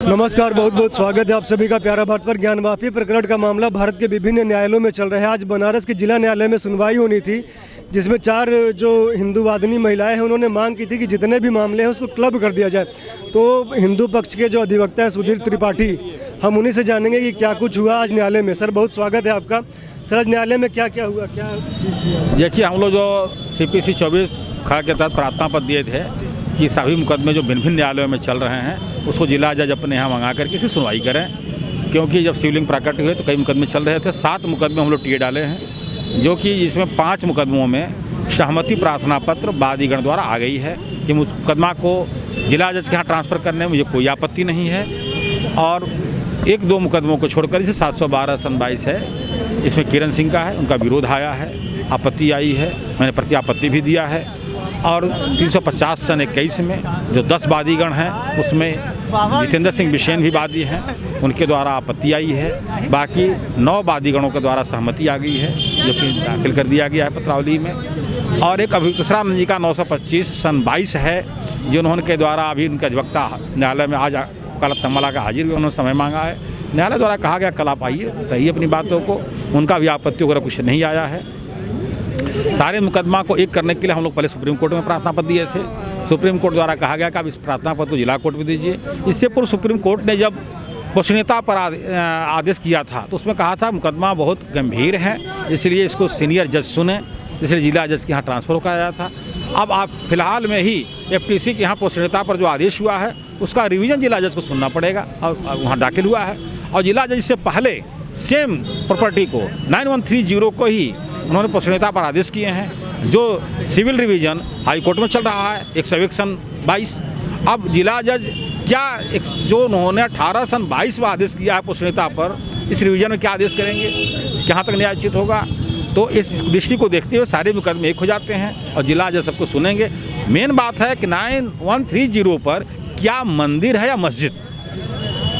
नमस्कार, बहुत बहुत स्वागत है आप सभी का प्यारा भारत पर। ज्ञानवापी प्रकरण का मामला भारत के विभिन्न न्यायालयों में चल रहा है। आज बनारस के जिला न्यायालय में सुनवाई होनी थी, जिसमें 4 जो हिंदूवादिनी महिलाएं हैं उन्होंने मांग की थी कि जितने भी मामले हैं उसको क्लब कर दिया जाए। तो हिंदू पक्ष के जो अधिवक्ता हैं सुधीर त्रिपाठी, हम उन्हीं से जानेंगे कि क्या कुछ हुआ आज न्यायालय में। सर, बहुत स्वागत है आपका। सर, आज न्यायालय में क्या क्या हुआ, क्या चीज़ थी? देखिए, हम लोग जो CPC 24 खड़ा के तहत प्रार्थना पत्र दिए थे कि सभी मुकदमे जो भिन्न भिन्न न्यायालयों में चल रहे हैं उसको जिला जज अपने यहाँ मंगा कर किसी सुनवाई करें, क्योंकि जब शिवलिंग प्राकट्य हुए तो कई मुकदमे चल रहे थे। 7 मुकदमे हम लोग टीए डाले हैं, जो कि इसमें 5 मुकदमों में सहमति प्रार्थना पत्र वादीगण द्वारा आ गई है कि मुकदमा को जिला जज के यहाँ ट्रांसफ़र करने में मुझे कोई आपत्ति नहीं है। और 1-2 मुकदमों को छोड़कर जैसे 712/22 है, इसमें किरण सिंह का है, उनका विरोध आया है, आपत्ति आई है, मैंने प्रति आपत्ति भी दिया है। और 350/21 में जो 10 वादीगण हैं उसमें जितेंद्र सिंह बिशेन भी वादी हैं, उनके द्वारा आपत्ति आई है। बाकी 9 वादीगणों के द्वारा सहमति आ गई है, जो कि दाखिल कर दिया गया है पत्रावली में। और एक अभियुक्त जी का 925/22 है, जिन्होंने के द्वारा अभी उनके अधिवक्ता न्यायालय में आज कल तमला का हाजिर भी उन्होंने समय मांगा है। न्यायालय द्वारा कहा गया कल आप आइए, बताइए अपनी बातों को। उनका भी आपत्ति वगैरह कुछ नहीं आया है। सारे मुकदमा को एक करने के लिए हम लोग पहले सुप्रीम कोर्ट में प्रार्थना पत्र दिए थे। सुप्रीम कोर्ट द्वारा कहा गया कि आप इस प्रार्थना पत्र को जिला कोर्ट में दीजिए। इससे पूर्व सुप्रीम कोर्ट ने जब गोपनीयता पर आदेश किया था तो उसमें कहा था मुकदमा बहुत गंभीर है, इसलिए इसको सीनियर जज सुने, इसलिए जिला जज के यहाँ ट्रांसफ़र कराया था। अब आप फिलहाल में ही FTC के यहाँ गोपनीयता पर जो आदेश हुआ है उसका रिवीजन जिला जज को सुनना पड़ेगा, और वहाँ दाखिल हुआ है। और जिला जज से पहले सेम प्रॉपर्टी को 9130 को ही उन्होंने गोपनीयता पर आदेश किए हैं, जो सिविल रिवीजन हाई कोर्ट में चल रहा है 101/22। अब जिला जज क्या जो उन्होंने 18/22 में आदेश किया है गोपनीयता पर, इस रिवीजन में क्या आदेश करेंगे, कहाँ तक न्यायोचित होगा? तो इस दृष्टि को देखते हुए सारे मुकदमे एक हो जाते हैं और जिला जज सबको सुनेंगे। मेन बात है कि 9130 पर क्या मंदिर है या मस्जिद,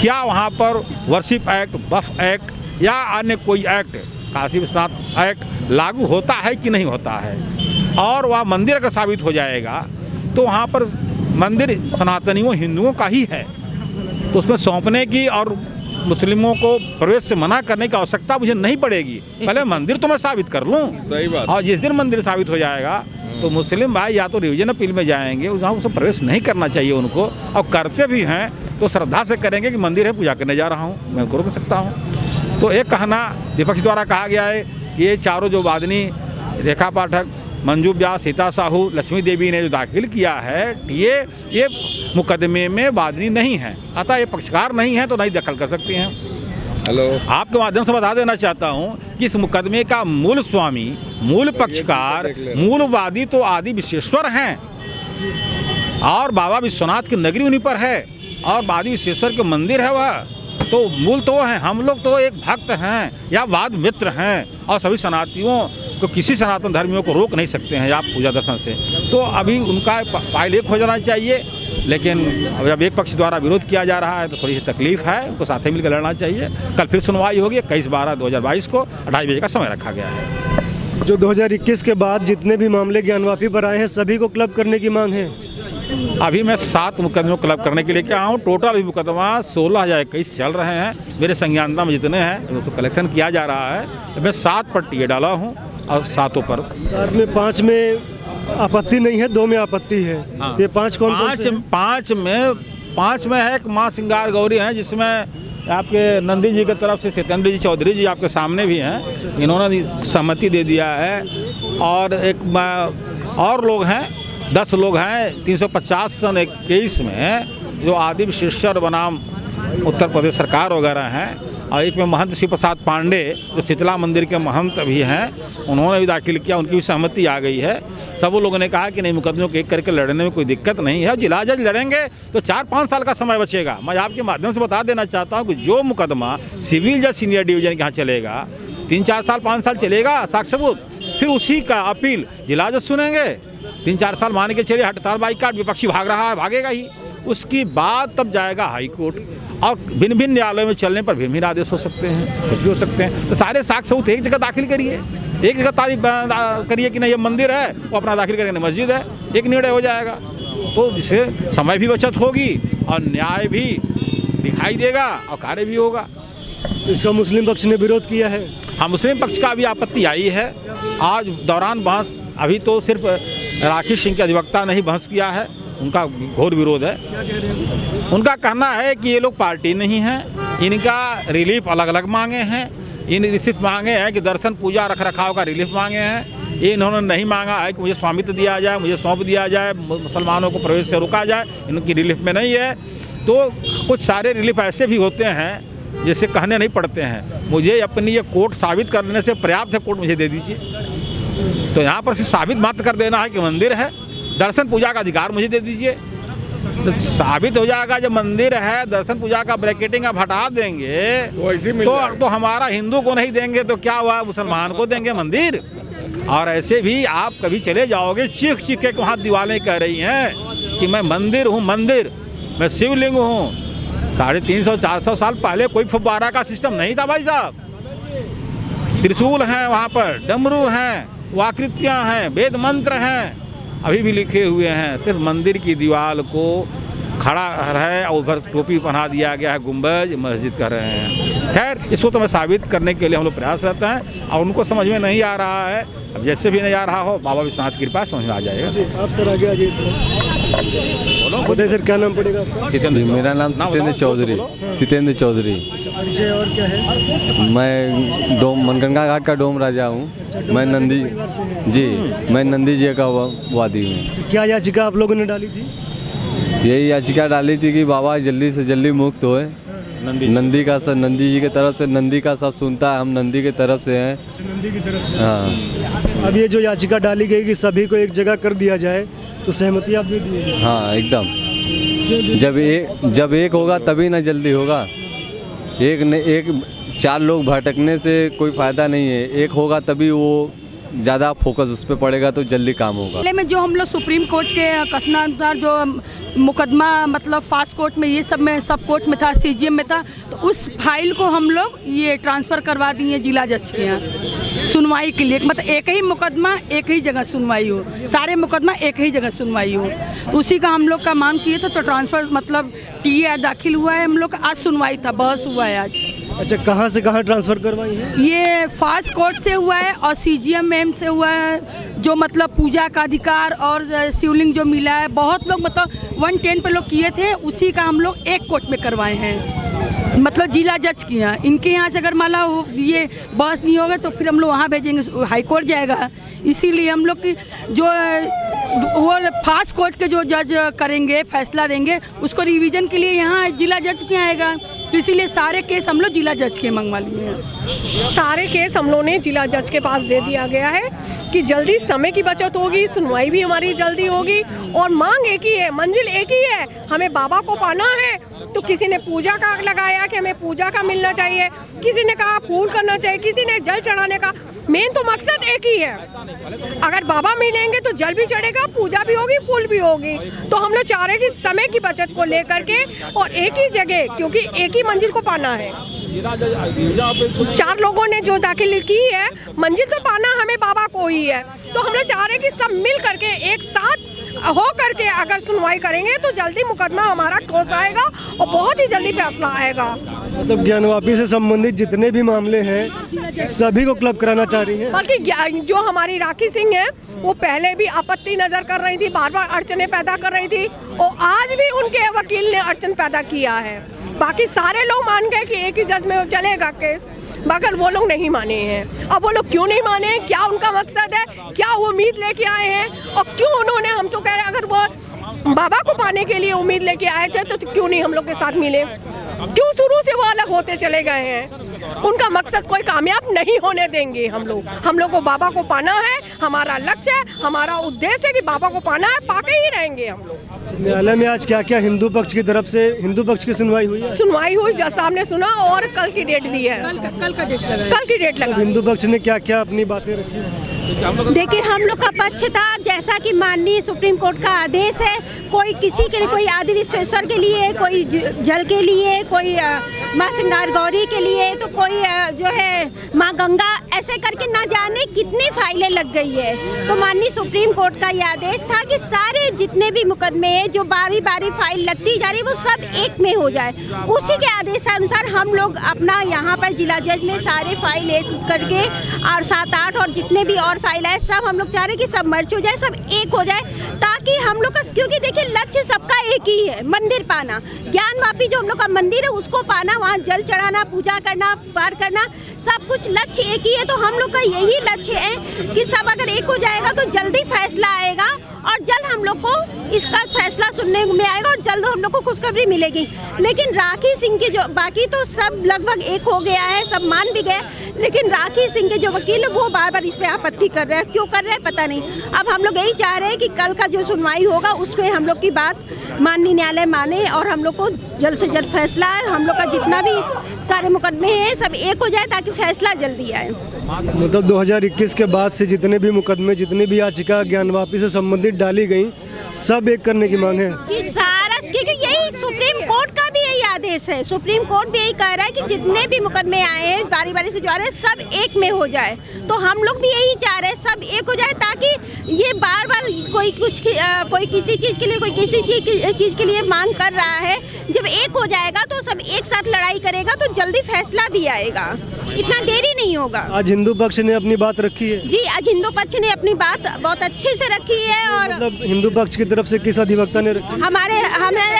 क्या वहाँ पर वर्शिप एक्ट, वक्फ एक्ट या अन्य कोई एक्ट, काशी विश्वनाथ एक्ट लागू होता है कि नहीं होता है। और वह मंदिर अगर साबित हो जाएगा तो वहाँ पर मंदिर सनातनियों हिंदुओं का ही है, तो उसमें सौंपने की और मुस्लिमों को प्रवेश से मना करने की आवश्यकता मुझे नहीं पड़ेगी। पहले मंदिर तो मैं साबित कर लूँ। सही बात। और जिस दिन मंदिर साबित हो जाएगा तो मुस्लिम भाई या तो रिवीजन अपील में जाएंगे, वहाँ उसको प्रवेश नहीं करना चाहिए उनको, और करते भी हैं तो श्रद्धा से करेंगे कि मंदिर है, पूजा करने जा रहा हूँ, मैं कर सकता हूँ। तो एक कहना विपक्ष द्वारा कहा गया है कि ये चारों जो वादिनी रेखा पाठक, मंजू व्यास, सीता साहू, लक्ष्मी देवी ने जो दाखिल किया है ये मुकदमे में वादिनी नहीं है, अतः ये पक्षकार नहीं है, तो नहीं दखल कर सकती हैं। हेलो, आपके माध्यम से बता देना चाहता हूँ कि इस मुकदमे का मूल स्वामी, मूल पक्षकार, मूल वादी तो आदि विश्वेश्वर हैं, और बाबा विश्वनाथ की नगरी उन्हीं पर है, और आदि विश्वेश्वर के मंदिर है वह, तो मूल तो वो हैं। हम लोग तो एक भक्त हैं या वाद मित्र हैं, और सभी सनातनियों को, किसी सनातन धर्मियों को रोक नहीं सकते हैं आप पूजा दर्शन से। तो अभी उनका फाइल एक हो जाना चाहिए, लेकिन जब एक पक्ष द्वारा विरोध किया जा रहा है तो थोड़ी सी तकलीफ है, उनको साथ में मिलकर लड़ना चाहिए। कल फिर सुनवाई होगी 21/12/2022 को 2:30 बजे का समय रखा गया है। जो 2021 के बाद जितने भी मामले ज्ञानवापी पर आए हैं सभी को क्लब करने की मांग है। अभी मैं 7 मुकदमों क्लब करने के लिए क्या हूँ। टोटल अभी मुकदमा 16/21 चल रहे हैं, मेरे संज्ञानता में जितने हैं तो उसको कलेक्शन किया जा रहा है। मैं 7 पर टीए डाला हूँ और 7 पर 7 में 5 में आपत्ति नहीं है, 2 में आपत्ति है। हाँ। तो ये 5 कौन से हैं? 5 में है एक माँ सिंगार गौरी है, जिसमें आपके नंदी जी की तरफ से सत्येंद्र जी चौधरी जी आपके सामने भी हैं, इन्होंने सहमति दे दिया है। और एक और लोग हैं, 10 लोग हैं 350/21 में, जो आदि विश्वेश्वर बनाम उत्तर प्रदेश सरकार वगैरह हैं। और एक में महंत शिव प्रसाद पांडे जो शीतला मंदिर के महंत भी हैं, उन्होंने भी दाखिल किया, उनकी भी सहमति आ गई है। सब लोगों ने कहा कि नहीं, मुकदमों को एक करके लड़ने में कोई दिक्कत नहीं है। जिला जज लड़ेंगे तो 4-5 साल का समय बचेगा। मैं आपके माध्यम से बता देना चाहता हूँ कि जो मुकदमा सिविल जज सीनियर डिवीजन के यहाँ चलेगा 3-4 साल 5 साल चलेगा साक्ष्य सबूत, फिर उसी का अपील जिला जज सुनेंगे। 3-4 साल मान के चलिए, हड़ताल बाईकाट विपक्षी भाग रहा है, भागेगा ही, उसकी बाद तब जाएगा हाई कोर्ट, और भिन्न भिन्न न्यायालयों में चलने पर भिन्न भिन्न आदेश हो सकते हैं, कुछ भी हो सकते हैं। तो सारे साक्ष्य सबूत एक जगह दाखिल करिए, एक जगह तारीफ करिए कि नहीं ये मंदिर है, वो अपना दाखिल करेंगे मस्जिद है, एक निर्णय हो जाएगा। तो जिससे समय भी बचत होगी और न्याय भी दिखाई देगा और कार्य भी होगा। तो इसका मुस्लिम पक्ष ने विरोध किया है। हाँ, मुस्लिम पक्ष का भी आपत्ति आई है। आज दौरान बहस, अभी तो सिर्फ राकेश सिंह के अधिवक्ता ने ही बहस किया है, उनका घोर विरोध है। क्या कह रहे हैं? उनका कहना है कि ये लोग पार्टी नहीं हैं, इनका रिलीफ अलग अलग मांगे हैं। इन सिर्फ मांगे हैं कि दर्शन पूजा रख रखाव का रिलीफ मांगे हैं। ये इन्होंने नहीं मांगा है कि मुझे स्वामित्व दिया जाए, मुझे सौंप दिया जाए, मुसलमानों को प्रवेश से रोका जाए, इनकी रिलीफ में नहीं है। तो कुछ सारे रिलीफ ऐसे भी होते हैं जैसे कहने नहीं पड़ते हैं। मुझे अपनी ये कोर्ट साबित करने से पर्याप्त है, कोर्ट मुझे दे दीजिए। तो यहाँ पर सिर्फ साबित मात्र कर देना है कि मंदिर है, दर्शन पूजा का अधिकार मुझे दे दीजिए, तो साबित हो जाएगा। जब मंदिर है, दर्शन पूजा का ब्रैकेटिंग आप हटा देंगे तो हमारा हिंदू को नहीं देंगे तो क्या हुआ, मुसलमान को देंगे मंदिर। और ऐसे भी आप कभी चले जाओगे, चीख चीख के वहाँ दीवारें कह रही हैं कि मैं मंदिर हूँ, मंदिर, मैं शिवलिंग हूँ। 350-400 साल पहले कोई फव्वारा का सिस्टम नहीं था भाई साहब। त्रिशूल हैं वहाँ पर, डमरू हैं, आकृतियाँ हैं, वेद मंत्र हैं, अभी भी लिखे हुए हैं। सिर्फ मंदिर की दीवार को खड़ा है और उधर टोपी पहना दिया गया है, गुंबज मस्जिद कर रहे हैं। खैर, इसको तो मैं साबित करने के लिए हम लोग प्रयास करते हैं और उनको समझ में नहीं आ रहा है। अब जैसे भी नहीं आ रहा हो, बाबा विश्वनाथ की कृपा समझ में आ जाएगा। जी, आप सर आगे आ जाइए। बताइए सर, क्या नाम पड़ेगा आपका? मेरा नाम सितेंद्र चौधरी। सितेंद्र चौधरी। परिचय और क्या है? मैं मनगंगा घाट का डोम राजा हूँ। मैं नंदी मैं नंदी जी का वादी हूँ। क्या याचिका आप लोगों ने डाली थी? यही याचिका डाली थी कि बाबा जल्दी से जल्दी मुक्त होए। नंदी का सब, नंदी जी की तरफ से, नंदी का सब सुनता है, हम नंदी की तरफ से हैं। नंदी की तरफ से? हाँ। अब ये जो याचिका डाली गई कि सभी को एक जगह कर दिया जाए, तो सहमति आप दे दीजिए? हाँ, एकदम। जब एक होगा तभी ना जल्दी होगा। एक 4 लोग भटकने से कोई फ़ायदा नहीं है। एक होगा तभी वो ज़्यादा फोकस उस पर पड़ेगा तो जल्दी काम होगा। पहले में जो हम लोग सुप्रीम कोर्ट के कथनानुसार जो मुकदमा मतलब फास्ट कोर्ट में, ये सब में, सब कोर्ट में था, सीजीएम में था, तो उस फाइल को हम लोग ये ट्रांसफ़र करवा दिए जिला जज के यहाँ सुनवाई के लिए। मतलब एक ही मुकदमा एक ही जगह सुनवाई हो, सारे मुकदमा एक ही जगह सुनवाई हो। तो उसी का हम लोग का मांग किए थे, तो ट्रांसफ़र मतलब टीए दाखिल हुआ है। हम लोग का आज सुनवाई था, बहस हुआ है आज। अच्छा, कहाँ से कहाँ ट्रांसफ़र करवाई है? ये फास्ट कोर्ट से हुआ है और सीजीएम से हुआ है। जो मतलब पूजा का अधिकार और शिवलिंग जो मिला है, बहुत लोग मतलब 110 पे लोग किए थे, उसी का हम लोग एक कोर्ट में करवाए हैं, मतलब जिला जज के यहाँ। इनके यहाँ से अगर माला ये बहस नहीं होगा तो फिर हम लोग वहाँ भेजेंगे, हाई कोर्ट जाएगा। इसीलिए हम लोग की जो वो फास्ट कोर्ट के जो जज करेंगे, फैसला देंगे, उसको रिवीजन के लिए यहाँ जिला जज के आएगा। तो इसीलिए सारे केस हम लोग जिला जज के मंगवा लिए हैं। सारे केस हम लोगों ने जिला जज के पास दे दिया गया है कि जल्दी समय की बचत होगी, सुनवाई भी हमारी जल्दी होगी। और मांग एक ही है, मंजिल एक ही है, हमें बाबा को पाना है। तो किसी ने पूजा का लगाया कि हमें पूजा का मिलना चाहिए, किसी ने कहा फूल करना चाहिए, किसी ने जल चढ़ाने का। मेन तो मकसद एक ही है, अगर बाबा मिलेंगे तो जल भी चढ़ेगा, पूजा भी होगी, फूल भी होगी। तो हम लोग चाह रहे हैं कि समय की बचत को लेकर के और एक ही जगह, क्योंकि एक ही मंजिल को पाना है। 4 लोगों ने जो दाखिल की है, मंजिल तो पाना हमें बाबा को ही है। तो हम लोग चाह रहे हैं कि सब मिल करके एक साथ हो करके अगर सुनवाई करेंगे तो जल्दी मुकदमा हमारा ठोस आएगा और बहुत ही जल्दी फैसला आएगा। मतलब ज्ञानवापी से संबंधित जितने भी मामले हैं सभी को क्लब कराना चाह रही हैं। बल्कि जो हमारी राखी सिंह है, वो पहले भी आपत्ति नजर कर रही थी, बार बार अड़चने पैदा कर रही थी, और आज भी उनके वकील ने अड़चन पैदा किया है। बाकी सारे लोग मान गए कि एक ही जज में चलेगा केस, मगर वो लोग नहीं माने हैं। अब वो लोग क्यों नहीं माने, क्या उनका मकसद है, क्या वो उम्मीद लेके आए हैं, और क्यों उन्होंने, हम तो कह रहे हैं अगर वो बाबा को पाने के लिए उम्मीद लेके आए थे तो क्यों नहीं हम लोग के साथ मिले, क्यों शुरू से वो अलग होते चले गए हैं। उनका मकसद कोई कामयाब नहीं होने देंगे हम लोग को बाबा को पाना है, हमारा लक्ष्य है, हमारा उद्देश्य है कि बाबा को पाना है, पाके ही रहेंगे हम लोग। न्यायालय में आज क्या क्या हिंदू पक्ष की तरफ से, हिंदू पक्ष की सुनवाई हुई है? सुनवाई हुई, जज साहब ने सुना और कल की डेट दी है। कल की डेट लगा। हिंदू पक्ष ने क्या क्या अपनी बातें रखी? देखिए, हम लोग का पक्ष था, जैसा कि माननीय सुप्रीम कोर्ट का आदेश है, कोई किसी के लिए, कोई आदि विश्वेश्वर के लिए, कोई जल के लिए, कोई माँ श्रृंगार गौरी के लिए, तो कोई जो है माँ गंगा, ऐसे करके ना जाने कितनी फाइलें लग गई है। तो माननीय सुप्रीम कोर्ट का यह आदेश था कि सारे जितने भी मुकदमे हैं जो बारी बारी फाइल लगती जा रही वो सब एक में हो जाए। उसी के आदेशानुसार हम लोग अपना यहाँ पर जिला जज में सारे फाइल एक करके और 7-8 और जितने भी और फाइल है सब हम लोग चाह रहे हैं कि सब मर्ज हो जाए, सब एक हो जाए, ताकि हम लोग का, क्योंकि देखिए लक्ष्य सबका एक ही है, मंदिर पाना। ज्ञानवापी जो हम लोग का मंदिर है उसको पाना, वहाँ जल चढ़ाना, पूजा करना, पार करना, सब कुछ लक्ष्य एक ही है। तो हम लोग का यही लक्ष्य है कि सब अगर एक हो जाएगा तो जल्दी फैसला आएगा और जल्द हम लोग को इसका फैसला सुनने में आएगा और जल्द हम लोग को खुशखबरी मिलेगी। लेकिन राखी सिंह की जो, बाकी तो सब लगभग एक हो गया है, सब मान भी गए, लेकिन राखी सिंह के जो वकील है वो बार बार इस पे आपत्ति कर रहे हैं। क्यों कर रहे हैं पता नहीं। अब हम लोग यही चाह रहे हैं कि कल का जो सुनवाई होगा उसमें हम लोग की बात माननीय न्यायालय माने और हम लोग को जल्द से जल्द फैसला है। हम लोग का जितना भी सारे मुकदमे हैं सब एक हो जाए ताकि फैसला जल्दी आए। मतलब 2021 के बाद से जितने भी मुकदमे, जितनी भी याचिका ज्ञानवापी से संबंधित डाली गई, सब एक करने की मांग है जी सारा, क्योंकि यही सुप्रीम कोर्ट का भी यही आदेश है। सुप्रीम कोर्ट भी यही कह रहा है कि जितने भी मुकदमे आए हैं बारी बारी से जो आ रहे हैं सब एक में हो जाए। तो हम लोग भी यही चाह रहे हैं सब एक हो जाए, ताकि ये बार बार कोई कोई किसी चीज़ के लिए, कोई किसी चीज़ के लिए मांग कर रहा है, जब एक हो जाएगा तो सब एक साथ लड़ाई करेगा तो जल्दी फैसला भी आएगा, इतना देरी नहीं होगा। आज हिंदू पक्ष ने अपनी बात रखी है जी, आज हिंदू पक्ष ने अपनी बात बहुत अच्छे से रखी है। और मतलब हिंदू पक्ष की तरफ से किस अधिवक्ता ने रखी? हमारे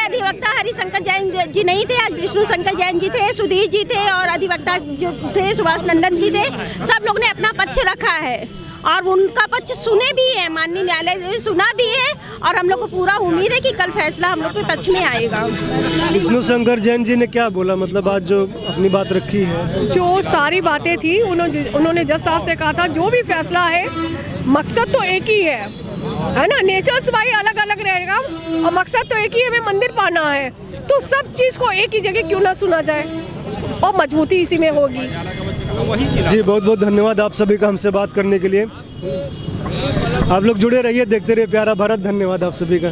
अधिवक्ता हरिशंकर जैन जी नहीं थे, आज विष्णु शंकर जैन जी थे, सुधीर जी थे और अधिवक्ता जो थे सुभाष नंदन जी थे। सब लोग ने अपना पक्ष रखा है और उनका पक्ष सुने भी है, माननीय न्यायालय ने सुना भी है और हम लोग को पूरा उम्मीद है कि कल फैसला हम लोग के पक्ष में आएगा। विष्णु शंकर जैन जी ने क्या बोला, मतलब आज जो अपनी बात रखी है? जो सारी बातें थी उन्होंने जज साहब से कहा था जो भी फैसला है मकसद तो एक ही है ना, नेचर्स भाई अलग अलग रहेगा और मकसद तो एक ही है, हमें मंदिर पाना है। तो सब चीज़ को एक ही जगह क्यों ना सुना जाए और मजबूती इसी में होगी। जी बहुत बहुत धन्यवाद आप सभी का हमसे बात करने के लिए। आप लोग जुड़े रहिए, देखते रहिए प्यारा भारत। धन्यवाद आप सभी का।